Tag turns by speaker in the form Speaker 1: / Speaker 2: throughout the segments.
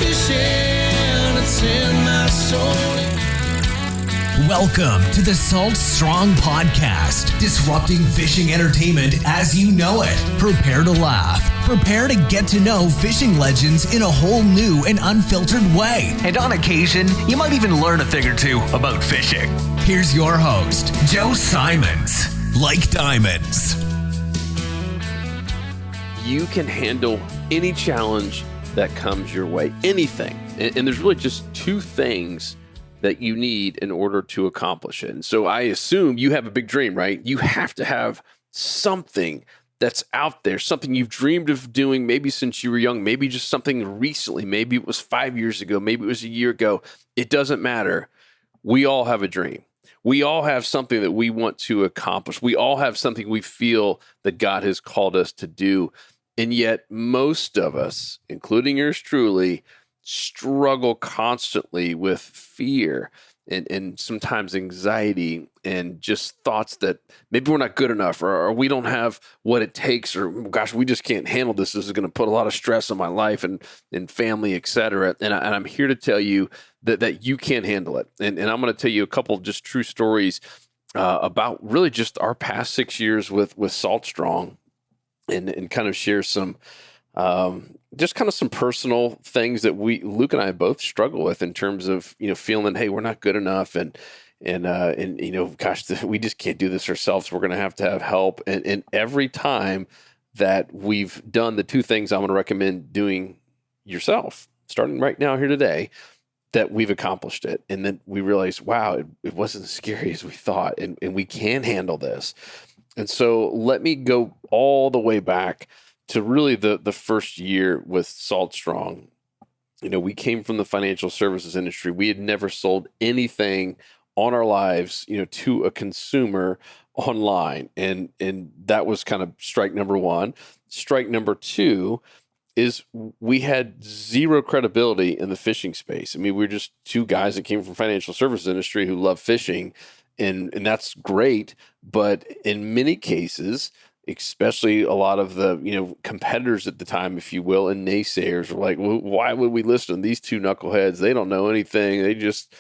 Speaker 1: fishing, it's in my soul.
Speaker 2: Welcome to the Salt Strong Podcast, disrupting fishing entertainment as you know it. Prepare to laugh. Prepare to get to know fishing legends in a whole new and unfiltered way. And on occasion, you might even learn a thing or two about fishing. Here's your host, Joe Simons. Like diamonds.
Speaker 3: You can handle any challenge that comes your way, anything. And there's really just two things that you need in order to accomplish it. And so I assume you have a big dream, right? You have to have something that's out there, something you've dreamed of doing maybe since you were young, maybe just something recently, maybe it was 5 years ago, maybe it was a year ago. It doesn't matter. We all have a dream. We all have something that we want to accomplish. We all have something we feel that God has called us to do. And yet most of us, including yours truly, struggle constantly with fear and sometimes anxiety and just thoughts that maybe we're not good enough or we don't have what it takes, or gosh, we just can't handle this. This is going to put a lot of stress on my life and family, et cetera. And I'm here to tell you that you can't handle it. And I'm going to tell you a couple of just true stories about really just our past 6 years with Salt Strong and kind of share some just kind of some personal things that Luke and I both struggle with in terms of, feeling, hey, we're not good enough. And gosh, we just can't do this ourselves. We're going to have help. And every time that we've done the two things I'm going to recommend doing yourself, starting right now here today, that we've accomplished it. And then we realized, wow, it wasn't as scary as we thought. And we can handle this. And so let me go all the way back to really the first year with Salt Strong. We came from the financial services industry. We had never sold anything on our lives, to a consumer online. And that was kind of strike number one. Strike number two is we had zero credibility in the fishing space. I mean, we were just two guys that came from financial services industry who love fishing, and that's great. But in many cases, especially a lot of the, competitors at the time, if you will, and naysayers were like, well, why would we listen to these two knuckleheads? They don't know anything. They just,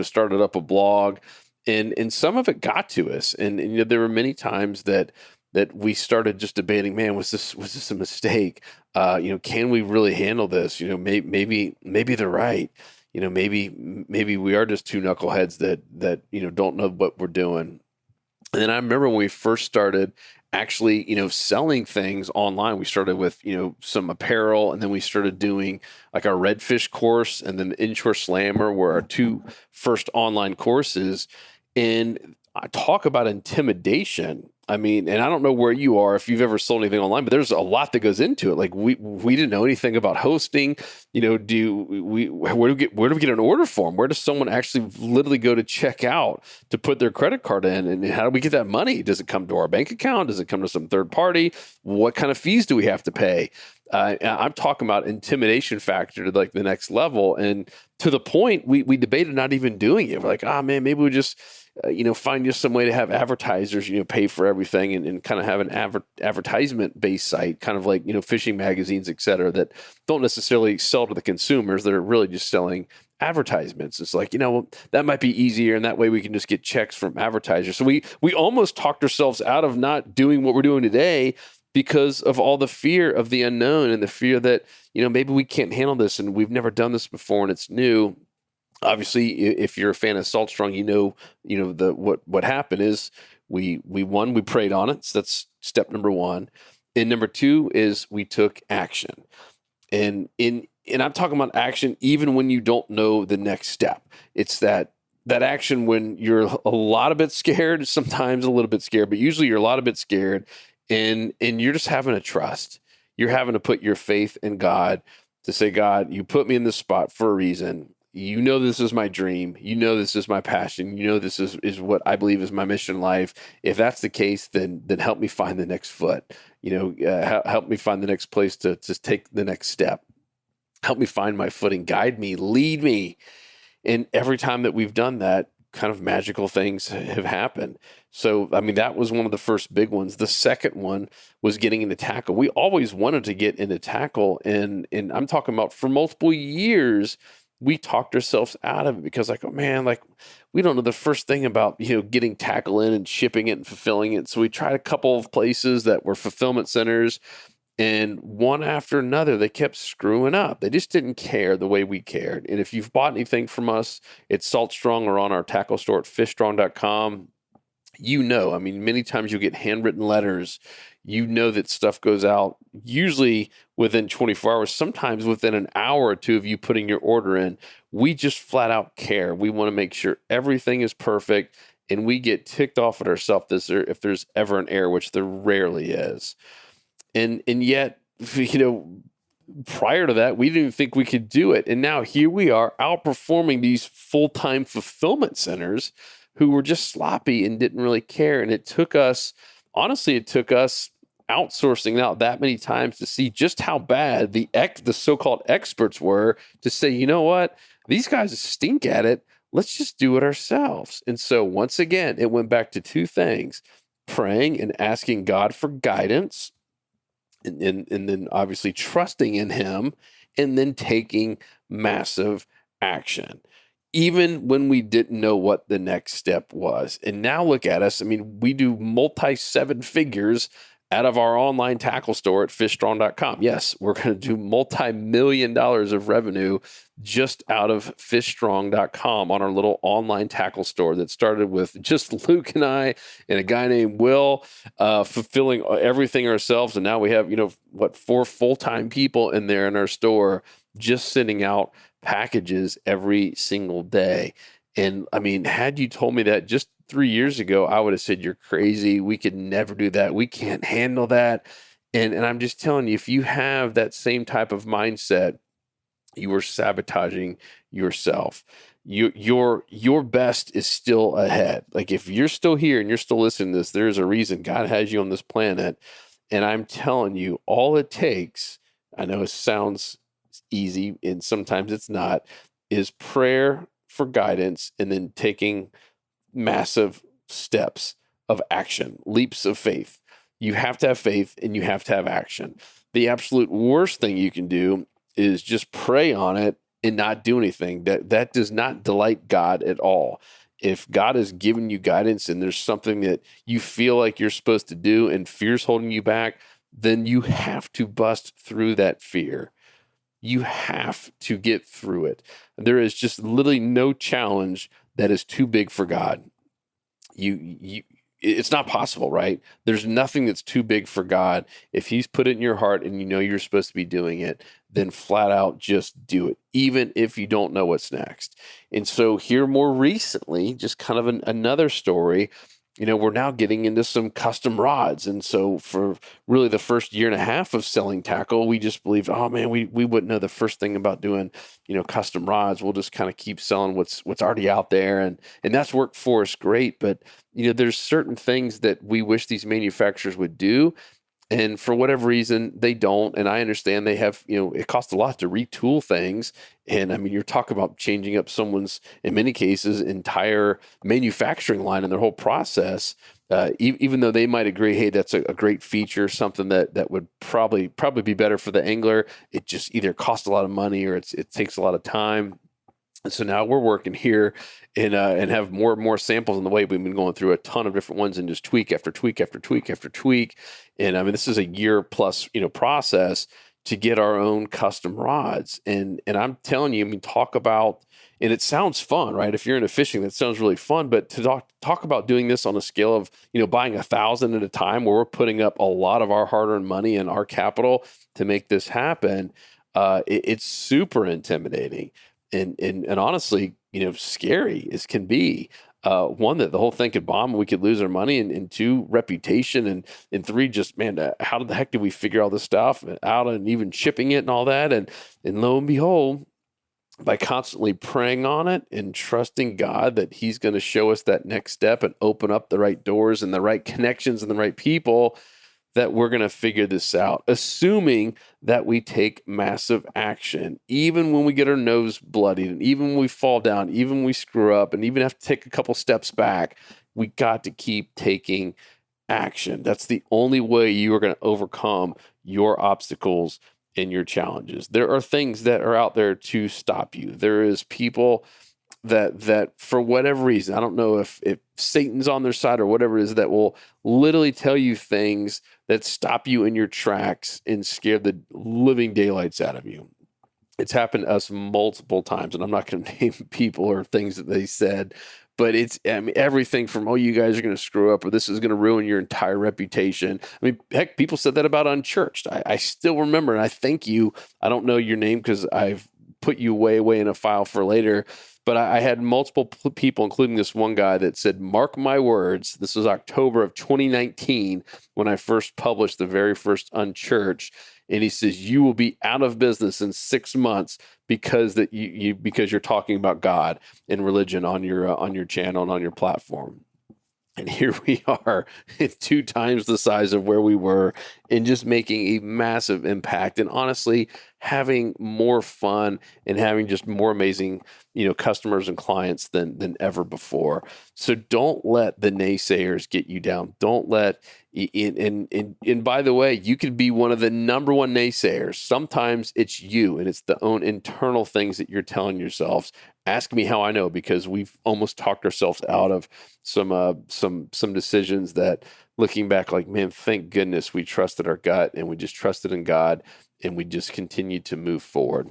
Speaker 3: started up a blog, and some of it got to us. And there were many times that we started just debating, man, was this a mistake? Can we really handle this? Maybe they're right. Maybe we are just two knuckleheads that don't know what we're doing. And then I remember when we first started actually, selling things online. We started with, some apparel, and then we started doing like our redfish course, and then the Inshore Slammer were our two first online courses. And I talk about intimidation. I mean, and I don't know where you are, if you've ever sold anything online, but there's a lot that goes into it. Like we didn't know anything about hosting. Where do we get an order form? Where does someone actually literally go to check out to put their credit card in? And how do we get that money? Does it come to our bank account? Does it come to some third party? What kind of fees do we have to pay? I'm talking about intimidation factor to like the next level. And to the point we debated not even doing it. We're like, man, maybe we just, find just some way to have advertisers, pay for everything and kind of have an advertisement based site, kind of like, fishing magazines, et cetera, that don't necessarily sell to the consumers, that are really just selling advertisements. It's like, that might be easier, and that way we can just get checks from advertisers. So we almost talked ourselves out of not doing what we're doing today because of all the fear of the unknown and the fear that, maybe we can't handle this and we've never done this before and it's new. Obviously, if you're a fan of Salt Strong, what happened is we prayed on it. So that's step number one. And number two is we took action. And I'm talking about action even when you don't know the next step. It's that action when you're a lot of bit scared, sometimes a little bit scared, but usually you're a lot of bit scared, and you're just having to trust. You're having to put your faith in God to say, God, you put me in this spot for a reason. This is my dream. This is my passion. This is what I believe is my mission in life. If that's the case, then help me find the next foot. Help me find the next place to take the next step. Help me find my footing. Guide me. Lead me. And every time that we've done that, kind of magical things have happened. So, I mean, that was one of the first big ones. The second one was getting into tackle. We always wanted to get into tackle. And I'm talking about for multiple years, we talked ourselves out of it because like, oh man, like we don't know the first thing about, getting tackle in and shipping it and fulfilling it. So we tried a couple of places that were fulfillment centers, and one after another, they kept screwing up. They just didn't care the way we cared. And if you've bought anything from us, it's Salt Strong or on our tackle store at fishstrong.com. I mean, many times you'll get handwritten letters. That stuff goes out usually within 24 hours, sometimes within an hour or two of you putting your order in. We just flat out care. We want to make sure everything is perfect, and we get ticked off at ourselves if there's ever an error, which there rarely is. And yet, prior to that, we didn't think we could do it. And now here we are outperforming these full-time fulfillment centers who were just sloppy and didn't really care. And it took us outsourcing out that many times to see just how bad the so-called experts were, to say, you know what, these guys stink at it. Let's just do it ourselves. And so once again, it went back to two things: praying and asking God for guidance, and then obviously trusting in him, and then taking massive action, even when we didn't know what the next step was. And now look at us. I mean, we do multi-seven figures out of our online tackle store at fishstrong.com. Yes, we're going to do multi-million dollars of revenue just out of fishstrong.com on our little online tackle store that started with just Luke and I and a guy named Will fulfilling everything ourselves. And now we have, 4 full-time people in there in our store just sending out packages every single day. And I mean, had you told me that just 3 years ago, I would have said, you're crazy. We could never do that. We can't handle that. And I'm just telling you, if you have that same type of mindset, you are sabotaging yourself. Your best is still ahead. Like if you're still here and you're still listening to this, there's a reason God has you on this planet. And I'm telling you, all it takes, I know it sounds easy and sometimes it's not, is prayer for guidance and then taking massive steps of action, leaps of faith. You have to have faith and you have to have action. The absolute worst thing you can do is just pray on it and not do anything. That does not delight God at all. If God has given you guidance and there's something that you feel like you're supposed to do and fear's holding you back, then you have to bust through that fear. You have to get through it. There is just literally no challenge that is too big for God. It's not possible, right? There's nothing that's too big for God. If he's put it in your heart and you're supposed to be doing it, then flat out just do it, even if you don't know what's next. And so here more recently, just kind of another story, we're now getting into some custom rods. And so for really the first year and a half of selling tackle, we just believed, oh man, we wouldn't know the first thing about doing, custom rods. We'll just kind of keep selling what's already out there. And that's worked for us great. But, there's certain things that we wish these manufacturers would do. And for whatever reason, they don't. And I understand they have, it costs a lot to retool things. And I mean, you're talking about changing up someone's, in many cases, entire manufacturing line and their whole process. Even though they might agree, hey, that's a great feature, something that would probably be better for the angler. It just either costs a lot of money or it takes a lot of time. And so now we're working here and have more and more samples in the way. We've been going through a ton of different ones and just tweak after tweak after tweak after tweak. And I mean, this is a year plus, process to get our own custom rods. And I'm telling you, I mean, talk about, and it sounds fun, right? If you're into fishing, that sounds really fun. But to talk about doing this on a scale of, buying 1,000 at a time, where we're putting up a lot of our hard-earned money and our capital to make this happen, it's super intimidating. And honestly, scary as can be. One, that the whole thing could bomb and we could lose our money, and two, reputation, and three, just, man, how the heck did we figure all this stuff out and even shipping it and all that? And lo and behold, by constantly praying on it and trusting God that he's going to show us that next step and open up the right doors and the right connections and the right people, that we're going to figure this out, assuming that we take massive action, even when we get our nose bloodied, and even when we fall down, even when we screw up, and even have to take a couple steps back. We got to keep taking action. That's the only way you are going to overcome your obstacles and your challenges. There are things that are out there to stop you. There is people that for whatever reason, I don't know if Satan's on their side or whatever it is, that will literally tell you things that stop you in your tracks and scare the living daylights out of you. It's happened to us multiple times, and I'm not going to name people or things that they said, but it's, I mean, everything from, oh, you guys are going to screw up, or this is going to ruin your entire reputation. I mean, heck, people said that about Unchurched. I still remember, and I thank you. I don't know your name because I've put you way in a file for later, but I had multiple people, including this one guy, that said, mark my words, this was October of 2019 when I first published the very first Unchurched. And he says, you will be out of business in 6 months because that because you're talking about God and religion on your channel and on your platform. And here we are, 2 times the size of where we were, and just making a massive impact, and honestly having more fun and having just more amazing, customers and clients than ever before. So don't let the naysayers get you down. Don't let and by the way, you could be one of the number one naysayers. Sometimes it's you, and it's the own internal things that you're telling yourselves. Ask me how I know, because we've almost talked ourselves out of some decisions that, looking back, like, man, thank goodness we trusted our gut and we just trusted in God, and we just continued to move forward.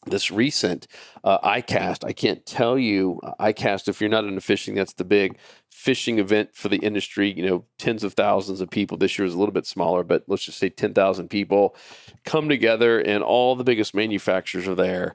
Speaker 3: This recent ICAST, I can't tell you, ICAST, if you're not into fishing, that's the big fishing event for the industry. Tens of thousands of people. This year is a little bit smaller, but let's just say 10,000 people come together, and all the biggest manufacturers are there.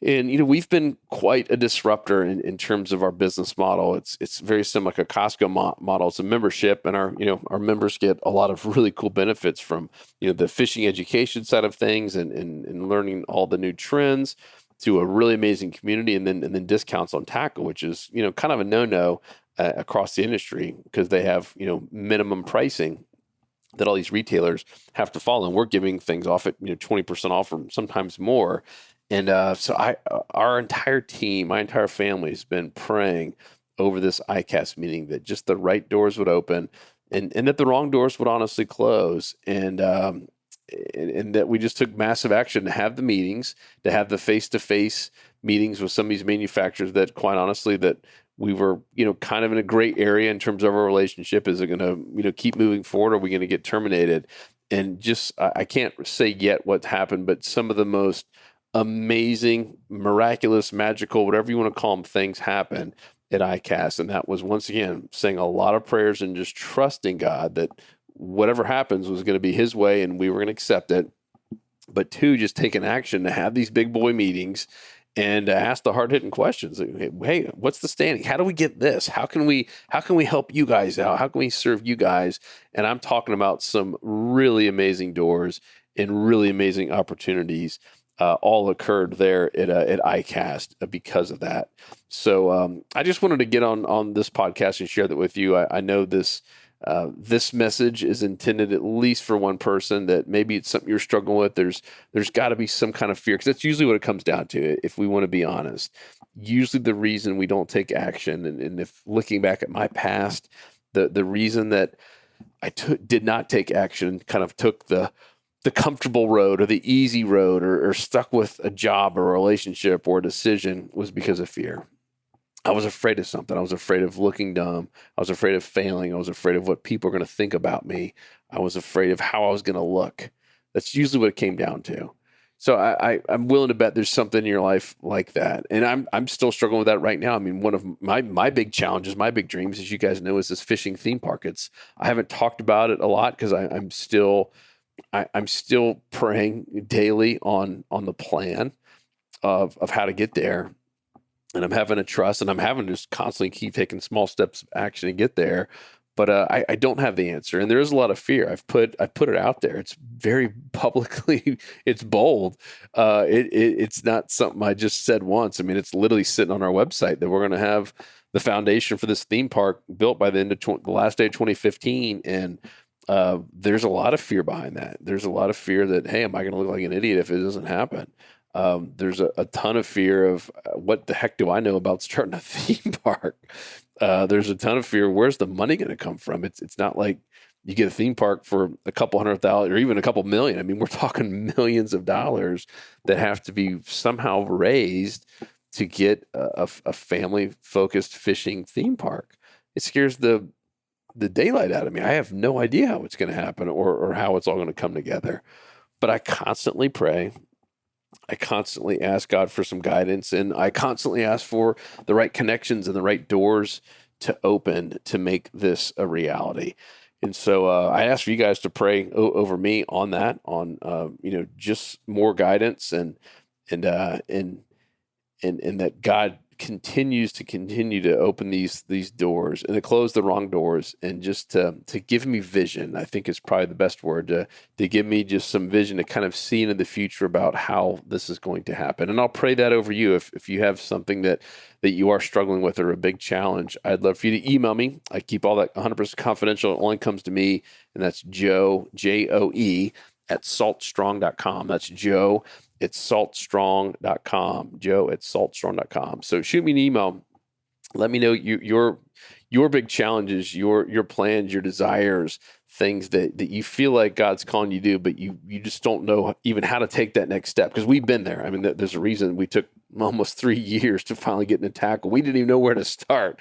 Speaker 3: And, we've been quite a disruptor in terms of our business model. It's very similar like a Costco model. It's a membership, and our members get a lot of really cool benefits from, the fishing education side of things and learning all the new trends, to a really amazing community, and then discounts on tackle, which is, kind of a no-no across the industry, because they have, minimum pricing that all these retailers have to follow. And we're giving things off at, 20% off, or sometimes more. And so our entire team, my entire family, has been praying over this ICAST meeting that just the right doors would open, and that the wrong doors would honestly close. And that we just took massive action to have the meetings, to have the face-to-face meetings with some of these manufacturers that, quite honestly, that we were, kind of in a gray area in terms of our relationship. Is it going to, keep moving forward? Or are we going to get terminated? And just, I can't say yet what happened, but some of the most amazing, miraculous, magical, whatever you want to call them, things happen at ICAST. And that was, once again, saying a lot of prayers and just trusting God that whatever happens was going to be his way, and we were going to accept it. But 2, just taking action to have these big boy meetings and ask the hard-hitting questions. Hey, what's the standing? How do we get this? How can we help you guys out? How can we serve you guys? And I'm talking about some really amazing doors and really amazing opportunities all occurred there at ICAST because of that. So I just wanted to get on this podcast and share that with you. I know this message is intended at least for one person, that maybe it's something you're struggling with. There's got to be some kind of fear, because that's usually what it comes down to, if we want to be honest. Usually the reason we don't take action, and if looking back at my past, the reason that I did not take action, kind of took the comfortable road or the easy road, or stuck with a job or a relationship or a decision, was because of fear. I was afraid of something. I was afraid of looking dumb. I was afraid of failing. I was afraid of what people are going to think about me. I was afraid of how I was going to look. That's usually what it came down to. So I'm willing to bet there's something in your life like that. And I'm still struggling with that right now. I mean, one of my big challenges, my big dreams, as you guys know, is this fishing theme park. I haven't talked about it a lot because I'm still praying daily on the plan of how to get there. And I'm having to trust, and I'm having to just constantly keep taking small steps of action to get there. But I don't have the answer. And there is a lot of fear. I've put it out there. It's very publicly, it's bold. It's not something I just said once. I mean, it's literally sitting on our website that we're going to have the foundation for this theme park built by the end of the last day of 2015. And there's a lot of fear behind that. There's a lot of fear that, hey, am I going to look like an idiot if it doesn't happen? There's a ton of fear of what the heck do I know about starting a theme park? There's a ton of fear. Where's the money going to come from? It's not like you get a theme park for a couple $100,000 or even a couple million. I mean, we're talking millions of dollars that have to be somehow raised to get a family-focused fishing theme park. It scares the daylight out of me. I have no idea how it's going to happen or how it's all going to come together. But I constantly pray. I constantly ask God for some guidance, and I constantly ask for the right connections and the right doors to open to make this a reality. And so I ask for you guys to pray over me on that, on just more guidance and that God continues to open these doors and to close the wrong doors, and just to give me vision. I think is probably the best word, to give me just some vision to kind of see into the future about how this is going to happen. And I'll pray that over you. If you have something that you are struggling with or a big challenge, I'd love for you to email me. I keep all that 100% confidential. It only comes to me, and that's Joe, Joe, at saltstrong.com. That's Joe at saltstrong.com, Joe at saltstrong.com. So shoot me an email. Let me know your big challenges, your plans, your desires, things that you feel like God's calling you to do, but you just don't know even how to take that next step. Because we've been there. I mean, there's a reason we took almost 3 years to finally get in a tackle. We didn't even know where to start.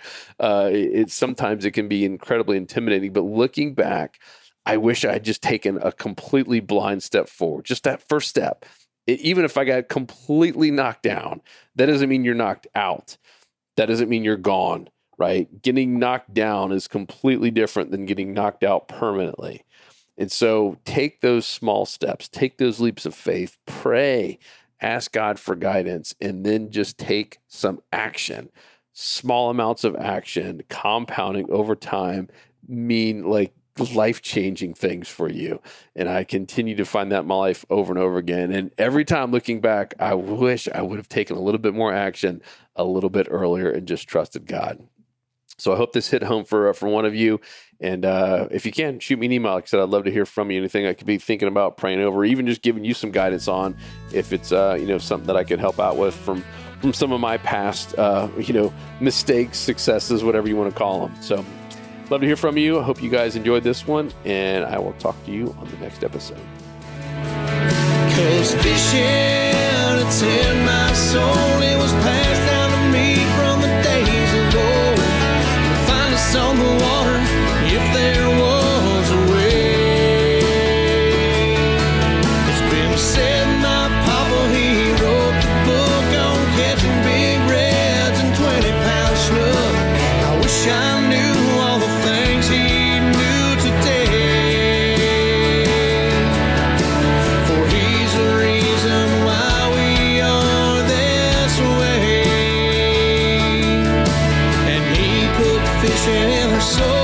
Speaker 3: Sometimes it can be incredibly intimidating, but looking back, I wish I had just taken a completely blind step forward. Just that first step. Even if I got completely knocked down, that doesn't mean you're knocked out. That doesn't mean you're gone, right? Getting knocked down is completely different than getting knocked out permanently. And so take those small steps, take those leaps of faith, pray, ask God for guidance, and then just take some action. Small amounts of action, compounding over time, mean like life-changing things for you. And I continue to find that in my life over and over again. And every time looking back, I wish I would have taken a little bit more action a little bit earlier and just trusted God. So I hope this hit home for one of you. And if you can, shoot me an email. Like I said, I'd love to hear from you. Anything I could be thinking about, praying over, even just giving you some guidance on, if it's something that I could help out with from some of my past mistakes, successes, whatever you want to call them. So love to hear from you. I hope you guys enjoyed this one, and I will talk to you on the next episode.
Speaker 1: 'Cause fishing, it's in my soul. It was passed down to me from the days of old. To find us on the water, if there was a way. It's been said my papa, he wrote the book on catching big reds and 20-pound snook. I wish I knew all the things he knew today. For he's the reason why we are this way. And he put fishing in our soul.